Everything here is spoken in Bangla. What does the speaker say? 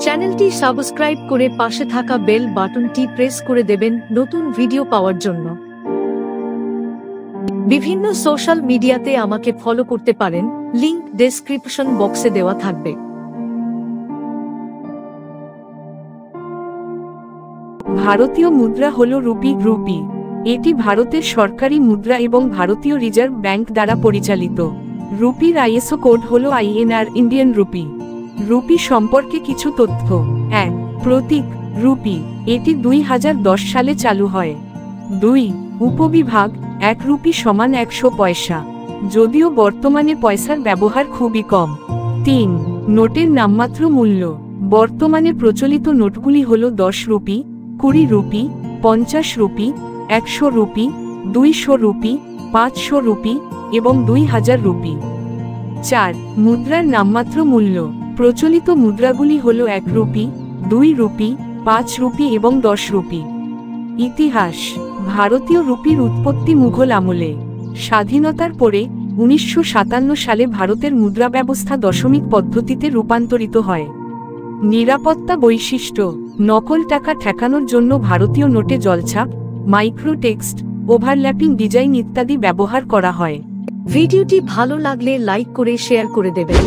চ্যানেলটি সাবস্ক্রাইব করে পাশে থাকা বেল বাটনটি প্রেস করে দেবেন নতুন ভিডিও পাওয়ার জন্য। বিভিন্ন সোশ্যাল মিডিয়াতে আমাকে ফলো করতে পারেন, লিংক ডেসক্রিপশন বক্সে দেওয়া থাকবে। ভারতীয় মুদ্রা হল রুপি। এটি ভারতের সরকারি মুদ্রা এবং ভারতীয় রিজার্ভ ব্যাংক দ্বারা পরিচালিত। রুপির আইএসও কোড হল INR, ইন্ডিয়ান রুপি। রুপি সম্পর্কে কিছু তথ্য। 1. প্রতীক রুপি, এটি 2010 সালে চালু হয়। 2. উপবিভাগ 1 রুপি সমান 100 পয়সা, যদিও বর্তমানে পয়সার ব্যবহার খুবই কম। 3. নোটের নামমাত্র মূল্য। বর্তমানে প্রচলিত নোটগুলি হল 10 rupee, 20 rupee, 50 rupee, 100 rupee, 200 rupee, 500 rupee এবং 2000 রুপি। 4. মুদ্রার নামমাত্র মূল্য। প্রচলিত মুদ্রাগুলি হল 1 রুপি, 2 রুপি, 5 রুপি এবং 10 রুপি। ইতিহাস। ভারতীয় রুপির উৎপত্তি মুঘল আমলে। স্বাধীনতার পরে 1957 সালে ভারতের মুদ্রা ব্যবস্থা দশমিক পদ্ধতিতে রূপান্তরিত হয়। নিরাপত্তা বৈশিষ্ট্য। নকল টাকা ঠেকানোর জন্য ভারতীয় নোটে জলছাপ, মাইক্রোটেক্সট, ওভারল্যাপিং ডিজাইন ইত্যাদি ব্যবহার করা হয়। ভিডিওটি ভালো লাগলে লাইক করে শেয়ার করে দেবেন।